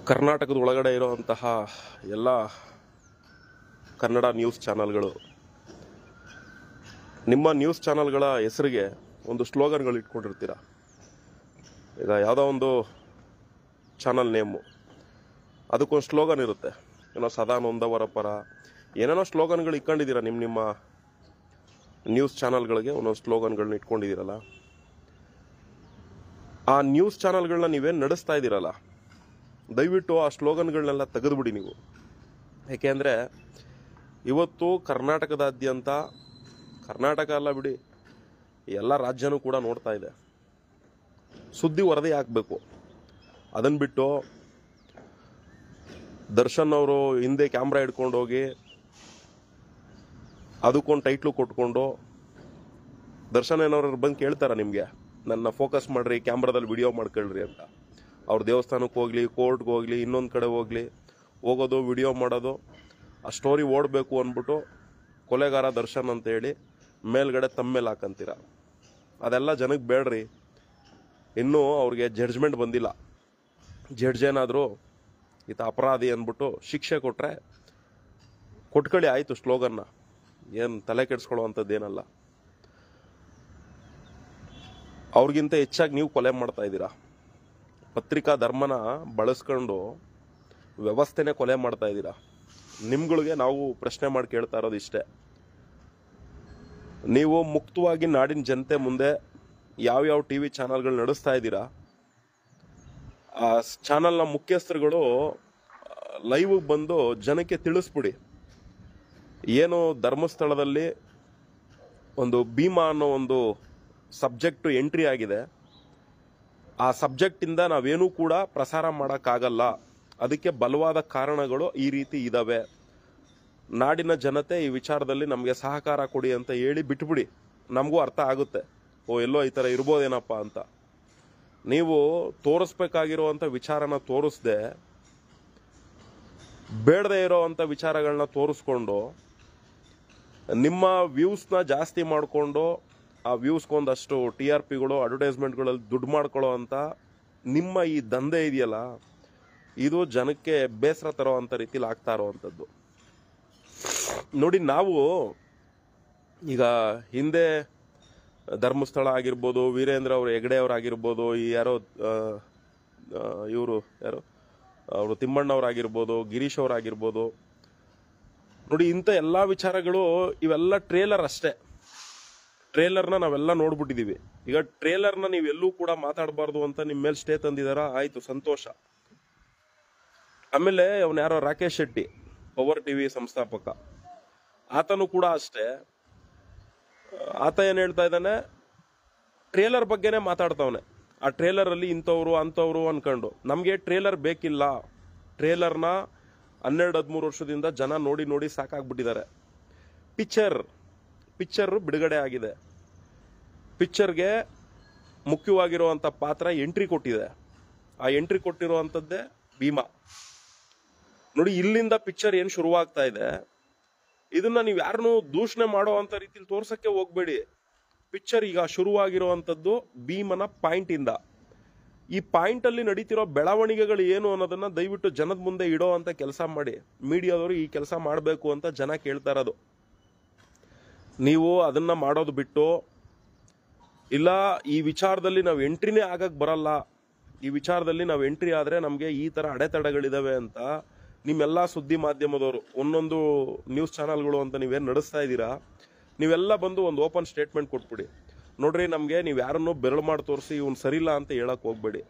ಕರ್ನಾಟಕದ ಒಳಗಡೆ ಇರುವಂತಹ ಎಲ್ಲ ಕನ್ನಡ ನ್ಯೂಸ್ ಚಾನಲ್ಗಳು ನಿಮ್ಮ ನ್ಯೂಸ್ ಚಾನಲ್ಗಳ ಹೆಸರಿಗೆ ಒಂದು ಸ್ಲೋಗನ್ಗಳು ಇಟ್ಕೊಂಡಿರ್ತೀರ. ಈಗ ಯಾವುದೋ ಒಂದು ಚಾನಲ್ ನೇಮು, ಅದಕ್ಕೊಂದು ಸ್ಲೋಗನ್ ಇರುತ್ತೆ. ಏನೋ ಸದಾ ನೊಂದವರ ಪರ ಏನೇನೋ ಸ್ಲೋಗನ್ಗಳು ಇಟ್ಕೊಂಡಿದ್ದೀರ. ನಿಮ್ಮ ನ್ಯೂಸ್ ಚಾನಲ್ಗಳಿಗೆ ಒಂದೊಂದು ಸ್ಲೋಗನ್ಗಳನ್ನ ಇಟ್ಕೊಂಡಿದ್ದೀರಲ್ಲ, ಆ ನ್ಯೂಸ್ ಚಾನಲ್ಗಳನ್ನ ನೀವೇನು ನಡೆಸ್ತಾ ಇದ್ದೀರಲ್ಲ, ದಯವಿಟ್ಟು ಆ ಸ್ಲೋಗನ್ಗಳನ್ನೆಲ್ಲ ತೆಗೆದುಬಿಡಿ ನೀವು. ಏಕೆಂದರೆ ಇವತ್ತು ಕರ್ನಾಟಕದಾದ್ಯಂತ, ಕರ್ನಾಟಕ ಅಲ್ಲ ಬಿಡಿ, ಎಲ್ಲ ರಾಜ್ಯನೂ ಕೂಡ ನೋಡ್ತಾ ಇದೆ. ಸುದ್ದಿ ವರದಿ ಆಗಬೇಕು. ಅದನ್ನು ಬಿಟ್ಟು ದರ್ಶನ್ ಅವರು ಹಿಂದೆ ಕ್ಯಾಮ್ರಾ ಹಿಡ್ಕೊಂಡು ಹೋಗಿ ಅದಕ್ಕೊಂದು ಟೈಟ್ಲು ಕೊಟ್ಕೊಂಡು, ದರ್ಶನ್ ಏನೋರು ಬಂದು ಕೇಳ್ತಾರ ನಿಮಗೆ, ನನ್ನ ಫೋಕಸ್ ಮಾಡ್ರಿ, ಕ್ಯಾಮ್ರಾದಲ್ಲಿ ವಿಡಿಯೋ ಮಾಡ್ಕೊಳ್ರಿ ಅಂತ. ಅವ್ರ ದೇವಸ್ಥಾನಕ್ಕೆ ಹೋಗ್ಲಿ, ಕೋರ್ಟ್ಗೆ ಹೋಗ್ಲಿ, ಇನ್ನೊಂದು ಕಡೆ ಹೋಗ್ಲಿ, ಹೋಗೋದು ವಿಡಿಯೋ ಮಾಡೋದು, ಆ ಸ್ಟೋರಿ ಓಡಬೇಕು ಅಂದ್ಬಿಟ್ಟು ಕೊಲೆಗಾರ ದರ್ಶನ್ ಅಂತ ಹೇಳಿ ಮೇಲ್ಗಡೆ ತಮ್ಮೇಲೆ ಹಾಕಂತೀರ. ಅದೆಲ್ಲ ಜನಕ್ಕೆ ಬೇಡ್ರಿ. ಇನ್ನೂ ಅವ್ರಿಗೆ ಜಡ್ಜ್ಮೆಂಟ್ ಬಂದಿಲ್ಲ. ಜಡ್ಜ್ ಏನಾದರೂ ಈತ ಅಪರಾಧಿ ಅಂದ್ಬಿಟ್ಟು ಶಿಕ್ಷೆ ಕೊಟ್ಟರೆ ಕೊಟ್ಕೊಳ್ಳಿ, ಆಯಿತು. ಸ್ಲೋಗನ್ನ ಏನು ತಲೆ ಕೆಡಿಸ್ಕೊಳ್ಳುವಂಥದ್ದೇನಲ್ಲ. ಅವ್ರಿಗಿಂತ ಹೆಚ್ಚಾಗಿ ನೀವು ಕೊಲೆ ಮಾಡ್ತಾ ಇದ್ದೀರಾ. ಪತ್ರಿಕಾ ಧರ್ಮನ ಬಳಸ್ಕೊಂಡು ವ್ಯವಸ್ಥೆನೇ ಕೊಲೆ ಮಾಡ್ತಾ ಇದ್ದೀರಾ. ನಿಮ್ಗಳಿಗೆ ನಾವು ಪ್ರಶ್ನೆ ಮಾಡಿ ಕೇಳ್ತಾ ಇರೋದು ಇಷ್ಟೇ. ನೀವು ಮುಕ್ತವಾಗಿ ನಾಡಿನ ಜನತೆ ಮುಂದೆ ಯಾವ್ಯಾವ ಟಿ ವಿ ಚಾನಲ್ಗಳು ನಡೆಸ್ತಾ ಇದ್ದೀರಾ, ಆ ಚಾನಲ್ನ ಮುಖ್ಯಸ್ಥರುಗಳು ಲೈವ್ ಬಂದು ಜನಕ್ಕೆ ತಿಳಿಸ್ಬಿಡಿ. ಏನು ಧರ್ಮಸ್ಥಳದಲ್ಲಿ ಒಂದು ಭೀಮಾ ಅನ್ನೋ ಒಂದು ಸಬ್ಜೆಕ್ಟು ಎಂಟ್ರಿ ಆಗಿದೆ, ಆ ಸಬ್ಜೆಕ್ಟಿಂದ ನಾವೇನೂ ಕೂಡ ಪ್ರಸಾರ ಮಾಡೋಕ್ಕಾಗಲ್ಲ. ಅದಕ್ಕೆ ಬಲವಾದ ಕಾರಣಗಳು ಈ ರೀತಿ ಇದ್ದಾವೆ. ನಾಡಿನ ಜನತೆ ಈ ವಿಚಾರದಲ್ಲಿ ನಮಗೆ ಸಹಕಾರ ಕೊಡಿ ಅಂತ ಹೇಳಿ ಬಿಟ್ಬಿಡಿ. ನಮಗೂ ಅರ್ಥ ಆಗುತ್ತೆ, ಓ ಎಲ್ಲೋ ಈ ಥರ ಇರ್ಬೋದೇನಪ್ಪ ಅಂತ. ನೀವು ತೋರಿಸ್ಬೇಕಾಗಿರುವಂಥ ವಿಚಾರನ ತೋರಿಸ್ದೆ, ಬೇಡದೇ ಇರೋವಂಥ ವಿಚಾರಗಳನ್ನ ತೋರಿಸ್ಕೊಂಡು ನಿಮ್ಮ ವ್ಯೂಸ್ನ ಜಾಸ್ತಿ ಮಾಡಿಕೊಂಡು, ಆ ವ್ಯೂಸ್ಗೊಂದಷ್ಟು ಟಿ ಆರ್ ಪಿಗಳು, ಅಡ್ವರ್ಟೈಸ್ಮೆಂಟ್ಗಳಲ್ಲಿ ದುಡ್ಡು ಮಾಡ್ಕೊಳ್ಳೋ ಅಂತ ನಿಮ್ಮ ಈ ದಂಧೆ ಇದೆಯಲ್ಲ, ಇದು ಜನಕ್ಕೆ ಬೇಸರ ತರೋ ಅಂಥ ರೀತಿಲಿ ಆಗ್ತಾ ಇರೋವಂಥದ್ದು. ನೋಡಿ, ನಾವು ಈಗ ಹಿಂದೆ ಧರ್ಮಸ್ಥಳ ಆಗಿರ್ಬೋದು, ವೀರೇಂದ್ರ ಅವರು ಹೆಗಡೆ ಅವರಾಗಿರ್ಬೋದು, ಈ ಯಾರೋ ಇವರು ಯಾರು ಅವರು ತಿಮ್ಮಣ್ಣವರಾಗಿರ್ಬೋದು, ಗಿರೀಶ್ ಅವರಾಗಿರ್ಬೋದು, ನೋಡಿ ಇಂಥ ಎಲ್ಲ ವಿಚಾರಗಳು ಇವೆಲ್ಲ ಟ್ರೇಲರ್ ಅಷ್ಟೇ. ಟ್ರೇಲರ್ನ ನಾವೆಲ್ಲ ನೋಡ್ಬಿಟ್ಟಿದ್ದೀವಿ. ಈಗ ಟ್ರೇಲರ್ನ ನೀವೆಲ್ಲೂ ಕೂಡ ಮಾತಾಡಬಾರ್ದು ಅಂತ ನಿಮ್ಮ ಮೇಲೆ ಸ್ಟೇ ತಂದಿದಾರ, ಆಯ್ತು, ಸಂತೋಷ. ಆಮೇಲೆ ಅವನು ಯಾರೋ ರಾಕೇಶ್ ಶೆಟ್ಟಿ, ಪವರ್ ಟಿವಿ ಸಂಸ್ಥಾಪಕ, ಆತನು ಕೂಡ ಅಷ್ಟೇ. ಆತ ಏನು ಹೇಳ್ತಾ ಇದ್ದಾನೆ, ಟ್ರೇಲರ್ ಬಗ್ಗೆನೇ ಮಾತಾಡ್ತಾವನೆ. ಆ ಟ್ರೇಲರಲ್ಲಿ ಇಂಥವ್ರು ಅಂಥವ್ರು ಅನ್ಕೊಂಡು, ನಮಗೆ ಟ್ರೇಲರ್ ಬೇಕಿಲ್ಲ. ಟ್ರೇಲರ್ನ 12-13 ವರ್ಷದಿಂದ ಜನ ನೋಡಿ ನೋಡಿ ಸಾಕಾಗ್ಬಿಟ್ಟಿದ್ದಾರೆ. ಪಿಕ್ಚರ್ ಬಿಡುಗಡೆ ಆಗಿದೆ. ಪಿಕ್ಚರ್ಗೆ ಮುಖ್ಯವಾಗಿರುವಂಥ ಪಾತ್ರ ಎಂಟ್ರಿ ಕೊಟ್ಟಿದೆ. ಆ ಎಂಟ್ರಿ ಕೊಟ್ಟಿರುವಂಥದ್ದೇ ಭೀಮಾ. ನೋಡಿ, ಇಲ್ಲಿಂದ ಪಿಕ್ಚರ್ ಏನು ಶುರುವಾಗ್ತಾ ಇದೆ, ಇದನ್ನ ನೀವು ಯಾರನ್ನೂ ದೂಷಣೆ ಮಾಡೋ ಅಂತ ರೀತಿಲಿ ತೋರ್ಸಕ್ಕೆ ಹೋಗ್ಬೇಡಿ. ಪಿಕ್ಚರ್ ಈಗ ಶುರುವಾಗಿರುವಂಥದ್ದು ಭೀಮನ ಪಾಯಿಂಟ್ ಇಂದ. ಈ ಪಾಯಿಂಟ್ ಅಲ್ಲಿ ನಡೀತಿರೋ ಬೆಳವಣಿಗೆಗಳು ಏನು ಅನ್ನೋದನ್ನ ದಯವಿಟ್ಟು ಜನದ ಮುಂದೆ ಇಡೋ ಅಂತ ಕೆಲಸ ಮಾಡಿ. ಮೀಡಿಯಾದವರು ಈ ಕೆಲಸ ಮಾಡಬೇಕು ಅಂತ ಜನ ಕೇಳ್ತಾ ಇರೋದು. ನೀವು ಅದನ್ನ ಮಾಡೋದು ಬಿಟ್ಟು, ಇಲ್ಲ ಈ ವಿಚಾರದಲ್ಲಿ ನಾವು ಎಂಟ್ರಿನೇ ಆಗಕ್ಕೆ ಬರಲ್ಲ, ಈ ವಿಚಾರದಲ್ಲಿ ನಾವು ಎಂಟ್ರಿ ಆದರೆ ನಮಗೆ ಈ ಥರ ಅಡೆತಡೆಗಳಿದಾವೆ ಅಂತ ನಿಮ್ಮೆಲ್ಲ ಸುದ್ದಿ ಮಾಧ್ಯಮದವರು, ಒಂದೊಂದು ನ್ಯೂಸ್ ಚಾನಲ್ಗಳು ಅಂತ ನೀವೇನು ನಡೆಸ್ತಾ ಇದ್ದೀರಾ, ನೀವೆಲ್ಲ ಬಂದು ಒಂದು ಓಪನ್ ಸ್ಟೇಟ್ಮೆಂಟ್ ಕೊಟ್ಬಿಡಿ. ನೋಡ್ರಿ, ನಮಗೆ ನೀವು ಯಾರನ್ನೂ ಬೆರಳು ಮಾಡಿ ತೋರಿಸಿ ಇವ್ನು ಸರಿಲ್ಲ ಅಂತ ಹೇಳಕ್ಕೆ ಹೋಗ್ಬೇಡಿ.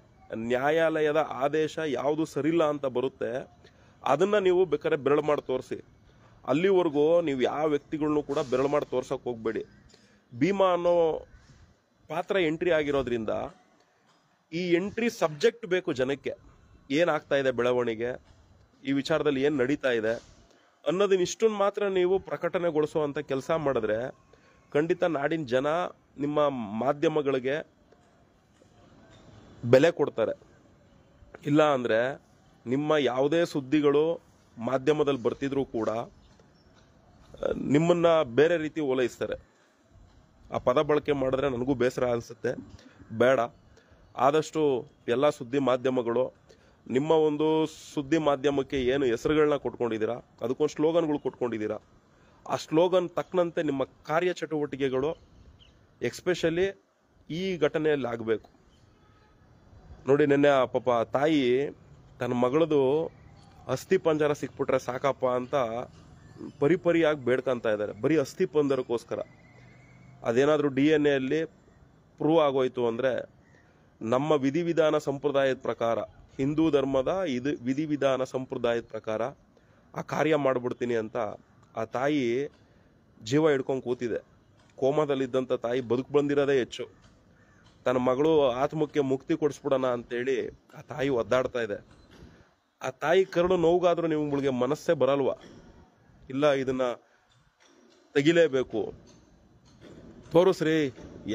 ನ್ಯಾಯಾಲಯದ ಆದೇಶ ಯಾವುದು ಸರಿಲ್ಲ ಅಂತ ಬರುತ್ತೆ, ಅದನ್ನು ನೀವು ಬೇಕಾದ್ರೆ ಬೆರಳು ಮಾಡಿ ತೋರಿಸಿ. ಅಲ್ಲಿವರೆಗೂ ನೀವು ಯಾವ ವ್ಯಕ್ತಿಗಳನ್ನೂ ಕೂಡ ಬೆರಳು ಮಾಡಿ ತೋರ್ಸಕ್ಕೆ ಹೋಗ್ಬೇಡಿ. ಭೀಮಾ ಅನ್ನೋ ಪಾತ್ರ ಎಂಟ್ರಿ ಆಗಿರೋದ್ರಿಂದ ಈ ಎಂಟ್ರಿ ಸಬ್ಜೆಕ್ಟ್ ಬೇಕು ಜನಕ್ಕೆ. ಏನಾಗ್ತಾ ಇದೆ ಬೆಳವಣಿಗೆ, ಈ ವಿಚಾರದಲ್ಲಿ ಏನು ನಡೀತಾ ಇದೆ ಅನ್ನೋದನ್ನ ಇಷ್ಟನ್ನು ಮಾತ್ರ ನೀವು ಪ್ರಕಟಣೆಗೊಳಿಸುವಂಥ ಕೆಲಸ ಮಾಡಿದ್ರೆ ಖಂಡಿತ ನಾಡಿನ ಜನ ನಿಮ್ಮ ಮಾಧ್ಯಮಗಳಿಗೆ ಬೆಲೆ ಕೊಡ್ತಾರೆ. ಇಲ್ಲ ಅಂದರೆ ನಿಮ್ಮ ಯಾವುದೇ ಸುದ್ದಿಗಳು ಮಾಧ್ಯಮದಲ್ಲಿ ಬರ್ತಿದ್ರು ಕೂಡ ನಿಮ್ಮನ್ನ ಬೇರೆ ರೀತಿ ಓಲೈಸ್ತಾರೆ. ಆ ಪದ ಬಳಕೆ ಮಾಡಿದ್ರೆ ನನಗೂ ಬೇಸರ ಅನಿಸುತ್ತೆ, ಬೇಡ. ಆದಷ್ಟು ಎಲ್ಲ ಸುದ್ದಿ ಮಾಧ್ಯಮಗಳು ನಿಮ್ಮ ಒಂದು ಸುದ್ದಿ ಮಾಧ್ಯಮಕ್ಕೆ ಏನು ಹೆಸರುಗಳನ್ನ ಕೊಟ್ಕೊಂಡಿದ್ದೀರಾ, ಅದಕ್ಕೊಂದು ಸ್ಲೋಗನ್ಗಳು ಕೊಟ್ಕೊಂಡಿದ್ದೀರಾ. ಆ ಸ್ಲೋಗನ್ ತಕ್ಕನಂತೆ ನಿಮ್ಮ ಕಾರ್ಯಚಟುವಟಿಕೆಗಳು ಎಕ್ಸ್ಪೆಷಲಿ ಈ ಘಟನೆಯಲ್ಲಿ ಆಗಬೇಕು. ನೋಡಿ, ನಿನ್ನೆ ಪಾಪ ತಾಯಿ ತನ್ನ ಮಗಳದು ಅಸ್ಥಿ ಪಂಜರ ಸಿಕ್ಬಿಟ್ರೆ ಸಾಕಪ್ಪ ಅಂತ ಪರಿಪರಿಯಾಗಿ ಬೇಡ್ಕೊಂತ ಇದ್ದಾರೆ, ಬರೀ ಅಸ್ಥಿ ಪಂಜರಕ್ಕೋಸ್ಕರ. ಅದೇನಾದರೂ DNA ಅಲ್ಲಿ ಪ್ರೂವ್ ಆಗೋಯ್ತು ಅಂದರೆ ನಮ್ಮ ವಿಧಿವಿಧಾನ ಸಂಪ್ರದಾಯದ ಪ್ರಕಾರ, ಹಿಂದೂ ಧರ್ಮದ ವಿಧಿವಿಧಾನ ಸಂಪ್ರದಾಯದ ಪ್ರಕಾರ ಆ ಕಾರ್ಯ ಮಾಡಿಬಿಡ್ತೀನಿ ಅಂತ ಆ ತಾಯಿ ಜೀವ ಹಿಡ್ಕೊಂಡು ಕೂತಿದೆ. ಕೋಮಾದಲ್ಲಿದ್ದಂಥ ತಾಯಿ ಬದುಕು ಬಂದಿರೋದೇ ಹೆಚ್ಚು. ತನ್ನ ಮಗಳು ಆತ್ಮಕ್ಕೆ ಮುಕ್ತಿ ಕೊಡಿಸ್ಬಿಡೋಣ ಅಂತೇಳಿ ಆ ತಾಯಿ ಒದ್ದಾಡ್ತಾ ಇದೆ. ಆ ತಾಯಿ ಕರುಳು ನೋವುಗಾದ್ರೂ ನಿಮ್ಗಳಿಗೆ ಮನಸ್ಸೇ ಬರಲ್ವಾ? ಇಲ್ಲ, ಇದನ್ನ ತೆಗಿಲೇಬೇಕು, ತೋರಿಸ್ರಿ.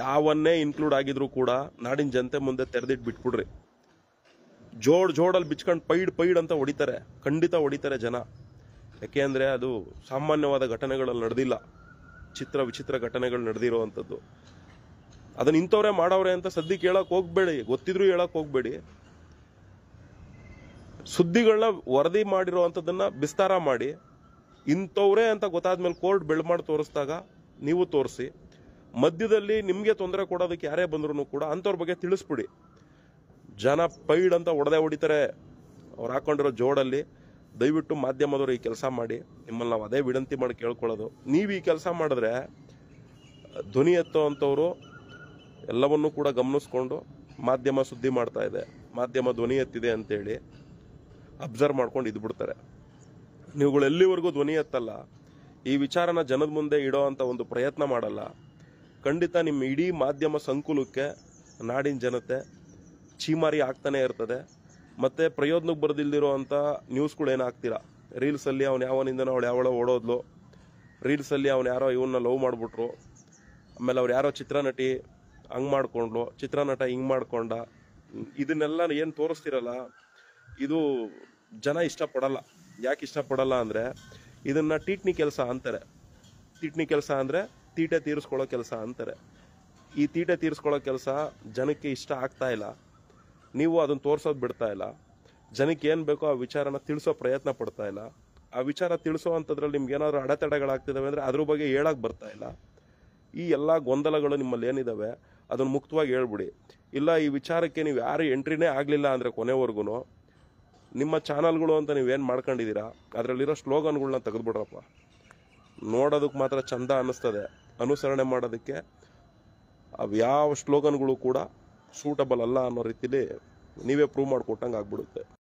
ಯಾವನ್ನೇ ಇನ್ಕ್ಲೂಡ್ ಆಗಿದ್ರು ಕೂಡ ನಾಡಿನ ಜನತೆ ಮುಂದೆ ತೆರೆದಿಟ್ಟು ಬಿಟ್ಬಿಡ್ರಿ. ಜೋಡಲ್ಲಿ ಬಿಚ್ಕೊಂಡು ಪೈಡ್ ಅಂತ ಹೊಡಿತಾರೆ, ಖಂಡಿತ ಹೊಡಿತಾರೆ ಜನ. ಯಾಕೆ ಅಂದರೆ ಅದು ಸಾಮಾನ್ಯವಾದ ಘಟನೆಗಳಲ್ಲಿ ನಡೆದಿಲ್ಲ, ವಿಚಿತ್ರ ಘಟನೆಗಳು ನಡೆದಿರೋವಂಥದ್ದು. ಅದನ್ನ ಇಂಥವ್ರೆ ಮಾಡವ್ರೆ ಅಂತ ಸದ್ಯಕ್ಕೆ ಹೇಳಕ್ ಹೋಗ್ಬೇಡಿ, ಗೊತ್ತಿದ್ರು ಹೇಳಕ್ ಹೋಗ್ಬೇಡಿ. ಸುದ್ದಿಗಳನ್ನ ವರದಿ ಮಾಡಿರೋವಂಥದ್ದನ್ನ ವಿಸ್ತಾರ ಮಾಡಿ, ಇಂಥವ್ರೆ ಅಂತ ಗೊತ್ತಾದ್ಮೇಲೆ ಕೋರ್ಟ್ ಬೆಳ್ಮಾಡಿ ತೋರಿಸಿದಾಗ ನೀವು ತೋರಿಸಿ. ಮಧ್ಯದಲ್ಲಿ ನಿಮಗೆ ತೊಂದರೆ ಕೊಡೋದಕ್ಕೆ ಯಾರೇ ಬಂದ್ರು ಕೂಡ ಅಂಥವ್ರ ಬಗ್ಗೆ ತಿಳಿಸ್ಬಿಡಿ. ಜನ ಪೈಡ್ ಅಂತ ಹೊಡಿತಾರೆ ಅವ್ರು ಹಾಕೊಂಡಿರೋ ಜೋಡಲ್ಲಿ. ದಯವಿಟ್ಟು ಮಾಧ್ಯಮದವರು ಈ ಕೆಲಸ ಮಾಡಿ, ನಿಮ್ಮಲ್ಲಿ ನಾವು ಅದೇ ವಿನಂತಿ ಮಾಡಿ ಕೇಳ್ಕೊಳ್ಳೋದು. ನೀವು ಈ ಕೆಲಸ ಮಾಡಿದ್ರೆ ಧ್ವನಿ ಎತ್ತೋ ಅಂಥವ್ರು ಎಲ್ಲವನ್ನೂ ಕೂಡ ಗಮನಿಸ್ಕೊಂಡು ಮಾಧ್ಯಮ ಸುದ್ದಿ ಮಾಡ್ತಾ ಇದೆ, ಮಾಧ್ಯಮ ಧ್ವನಿ ಎತ್ತಿದೆ ಅಂತೇಳಿ ಅಬ್ಸರ್ವ್ ಮಾಡ್ಕೊಂಡು ಇದ್ಬಿಡ್ತಾರೆ. ನೀವುಗಳು ಎಲ್ಲಿವರೆಗೂ ಧ್ವನಿ ಎತ್ತಲ್ಲ, ಈ ವಿಚಾರನ ಜನದ ಮುಂದೆ ಇಡೋ ಅಂತ ಒಂದು ಪ್ರಯತ್ನ ಮಾಡಲ್ಲ, ಖಂಡಿತ ನಿಮ್ಮ ಇಡೀ ಮಾಧ್ಯಮ ಸಂಕುಲಕ್ಕೆ ನಾಡಿನ ಜನತೆ ಚೀಮಾರಿ ಆಗ್ತಾನೆ ಇರ್ತದೆ. ಮತ್ತೆ ಪ್ರಯೋಜನಕ್ಕೆ ಬರೆದಿಲ್ದಿರೋ ಅಂಥ ನ್ಯೂಸ್ಗಳು ಏನಾಗ್ತೀರಾ, ರೀಲ್ಸಲ್ಲಿ ಅವ್ನು ಯಾವನಿಂದನೋ ಅವಳು ಯಾವಳೋ ಓಡೋದ್ಲು, ರೀಲ್ಸಲ್ಲಿ ಅವ್ನು ಯಾರೋ ಇವನ್ನ ಲವ್ ಮಾಡಿಬಿಟ್ರು, ಆಮೇಲೆ ಅವ್ರು ಯಾರೋ ಚಿತ್ರನಟಿ ಹಂಗೆ ಮಾಡ್ಕೊಂಡ್ಲು, ಚಿತ್ರನಟ ಹಿಂಗೆ ಮಾಡ್ಕೊಂಡ, ಇದನ್ನೆಲ್ಲ ಏನು ತೋರಿಸ್ತಿರಲ್ಲ, ಇದು ಜನ ಇಷ್ಟಪಡಲ್ಲ. ಯಾಕೆ ಇಷ್ಟಪಡಲ್ಲ ಅಂದರೆ ಇದನ್ನು ತೀಟ್ನಿ ಕೆಲಸ ಅಂತಾರೆ. ತೀಟ್ನಿ ಕೆಲಸ ಅಂದರೆ ತೀಟೆ ತೀರಿಸ್ಕೊಳ್ಳೋ ಕೆಲಸ ಅಂತಾರೆ. ಈ ತೀಟೆ ತೀರಿಸ್ಕೊಳ್ಳೋ ಕೆಲಸ ಜನಕ್ಕೆ ಇಷ್ಟ ಆಗ್ತಾ ಇಲ್ಲ. ನೀವು ಅದನ್ನು ತೋರ್ಸೋದು ಬಿಡ್ತಾ ಇಲ್ಲ. ಜನಕ್ಕೆ ಏನು ಬೇಕೋ ಆ ವಿಚಾರನ ತಿಳಿಸೋ ಪ್ರಯತ್ನ ಪಡ್ತಾ ಇಲ್ಲ. ಆ ವಿಚಾರ ತಿಳಿಸೋ ಅಂಥದ್ರಲ್ಲಿ ನಿಮ್ಗೆ ಏನಾದರೂ ಅಡೆತಡೆಗಳಾಗ್ತಿದ್ದಾವೆ ಅಂದರೆ ಅದ್ರ ಬಗ್ಗೆ ಹೇಳಕ್ಕೆ ಬರ್ತಾ ಇಲ್ಲ. ಈ ಎಲ್ಲ ಗೊಂದಲಗಳು ನಿಮ್ಮಲ್ಲಿ ಏನಿದ್ದಾವೆ ಅದನ್ನು ಮುಕ್ತವಾಗಿ ಹೇಳ್ಬಿಡಿ. ಇಲ್ಲ, ಈ ವಿಚಾರಕ್ಕೆ ನೀವು ಯಾರು ಎಂಟ್ರಿನೇ ಆಗಲಿಲ್ಲ ಅಂದರೆ ಕೊನೆವರೆಗೂ ನಿಮ್ಮ ಚಾನಲ್ಗಳು ಅಂತ ನೀವೇನು ಮಾಡ್ಕೊಂಡಿದ್ದೀರಾ ಅದರಲ್ಲಿರೋ ಸ್ಲೋಗನ್ಗಳನ್ನ ತೆಗೆದುಬಿಡ್ರಪ್ಪ. ನೋಡೋದಕ್ಕೆ ಮಾತ್ರ ಚಂದ ಅನ್ನಿಸ್ತದೆ, ಅನುಸರಣೆ ಮಾಡೋದಕ್ಕೆ ಯಾವ ಸ್ಲೋಗನ್ಗಳು ಕೂಡ ಸೂಟಬಲ್ ಅಲ್ಲ ಅನ್ನೋ ರೀತಿಲಿ ನೀವೇ ಪ್ರೂವ್ ಮಾಡಿಕೊಟ್ಟಂಗೆ ಆಗ್ಬಿಡುತ್ತೆ.